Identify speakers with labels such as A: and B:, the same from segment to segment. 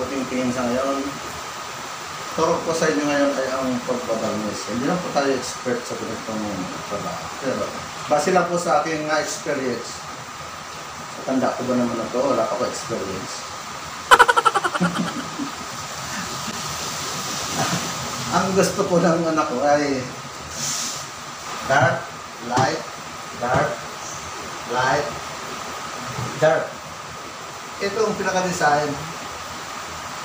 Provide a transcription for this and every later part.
A: tingin sa ngayon. Turo ko sa inyo ngayon ay ang pagbabalnis. Hindi lang po tayo expert sa ganitong trabaho. Pero base lang po sa aking experience. Sa tanda ko ba naman na ito, wala pa ko experience. Ang gusto po ng anak ko ay dark, light, dark, light, dark. Ito ang pinaka-design.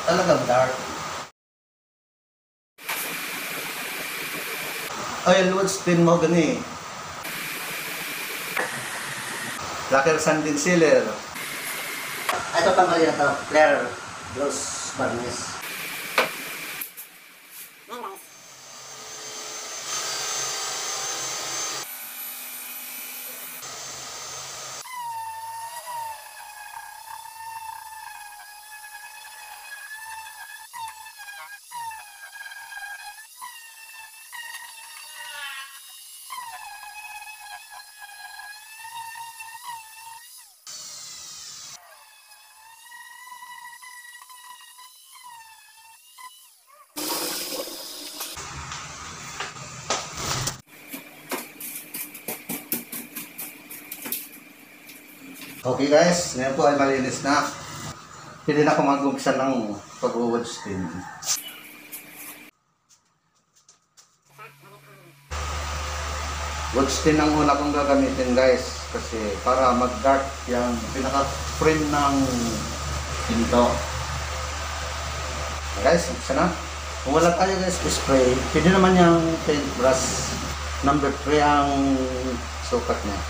A: Talagang dark. Oil wood spin mo gani. Lacquer sanding sealer. Ito tanggalin ito. Clear gloss varnish. Okay guys, ngayon po ay malinis na. Pwede na ako mag-umpisa ng pag-wood stain. Wood stain ang una kong gagamitin guys. Kasi para mag-dark yung pinaka-frame ng pinto. Guys, umpisa na. Kung wala tayo guys spray, pwede naman yung paintbrush number 3 ang sukat niya.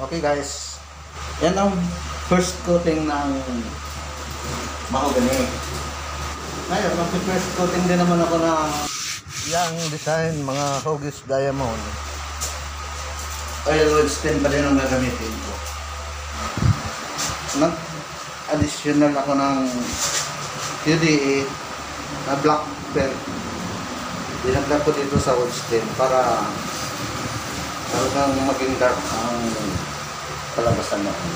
A: Okay guys, yan ang first coating ng mahogany. Ngayon, mag-first coating din naman ako ng yung design, mga Huggies Diamond. Oil wood stain pa din ang gagamitin ko. Nag-additional ako ng UDA na black pen. Dinagdag ko dito sa wood stain para talagang maging dark ang kalabasan natin.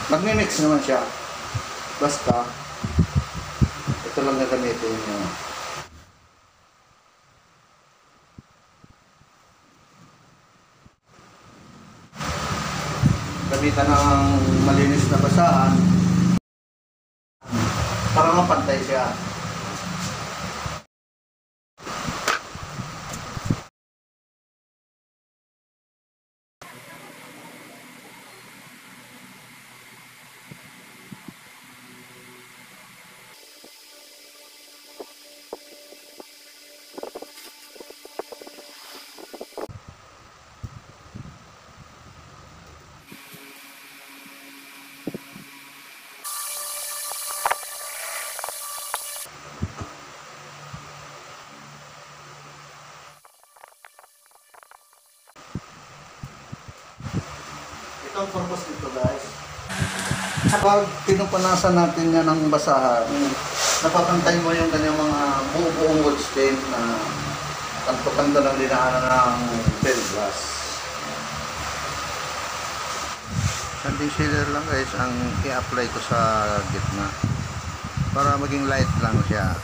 A: Magmi-mix naman siya. Basta, ito lang gagamitin nyo. Gamitan ng malinis na basahan para mapantay siya. Ito ang purpose nito guys. Kapag pinupunasan natin yan ng basahan, napapantay mo yung kanyang mga buong wood stain na kanto-kanto ng dinaanan ng paintbrush. Sanding sealer lang guys ang i-apply ko sa gitna para maging light lang siya.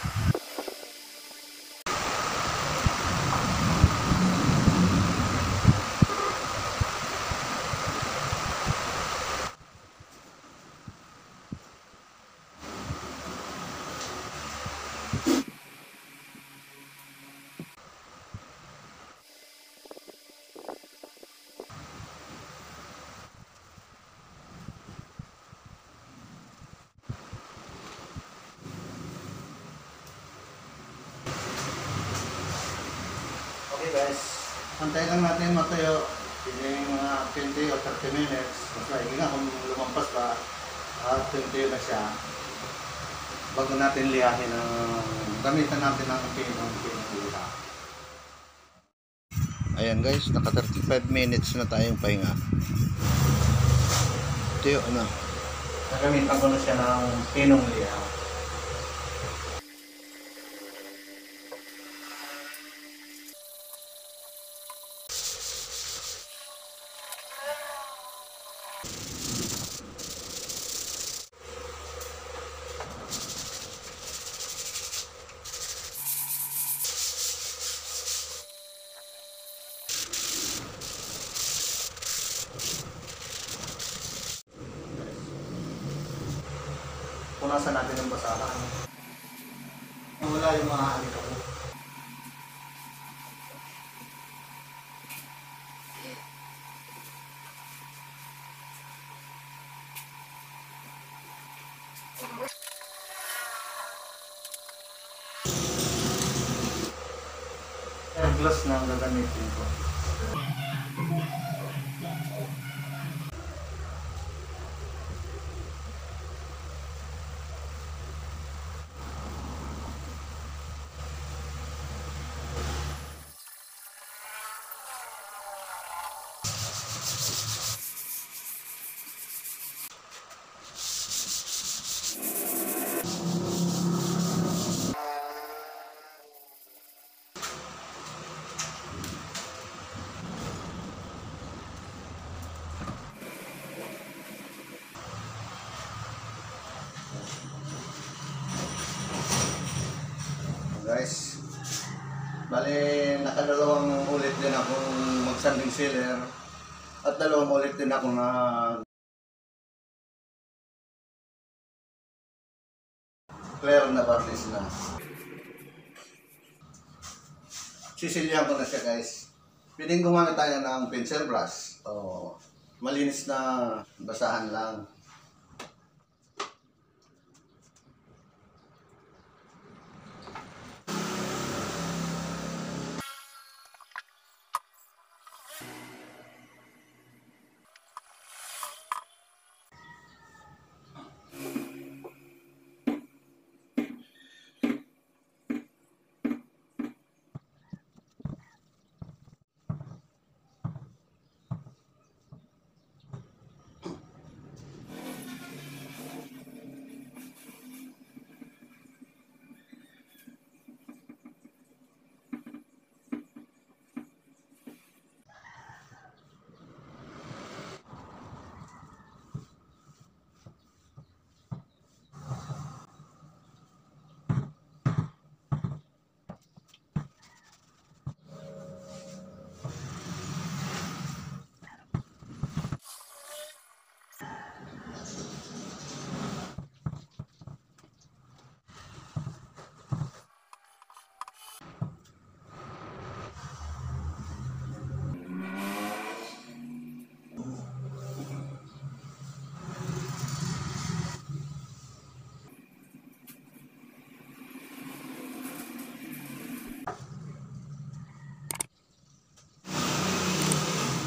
A: guys, antayin lang natin matuyo. Yung mga 20 o 30 minutes. Mas maigi nga kung lumampas pa at 20 na siya. Bago natin liyahin ang gamitan natin ng pinong liha. Ayan guys, naka 35 minutes na tayong pahinga. Tuyo na. Nagamitan ko na siya ng pinong liha. Punasan natin ang basahan. Wala yung mga alikabo. Air gloss na ang gagamitin ko. Guys, bali nakadalawang ulit din akong mag-sanding sealer at dalawang ulit din ako na clear na varnish na. Sisilyan ko na siya guys. Pwedeng gumamit tayo ng pencil brush o malinis na basahan lang.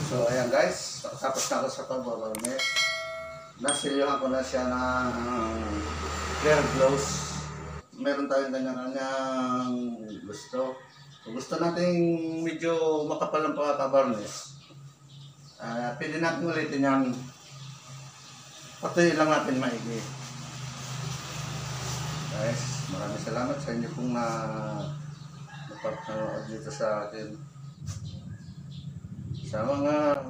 A: So ayan guys, tapos na ako sa pagbabarnish. Nasilyohan ko na siya ng clear gloss. Meron tayong kanya-kanyang gusto. Kung gusto nating medyo makapal ang pagkakabarnish, pwede natin ulitin yan. Patuloy lang natin maigi. Guys, maraming salamat sa inyo pong napapanood dito sa akin. Sa mga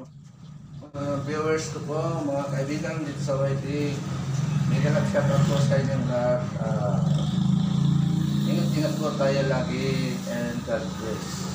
A: viewers ko po, mga kaibigan dito sa YT, may nag-shoutout po sa inyong lahat. Ingat-ingat po tayo lagi and God bless.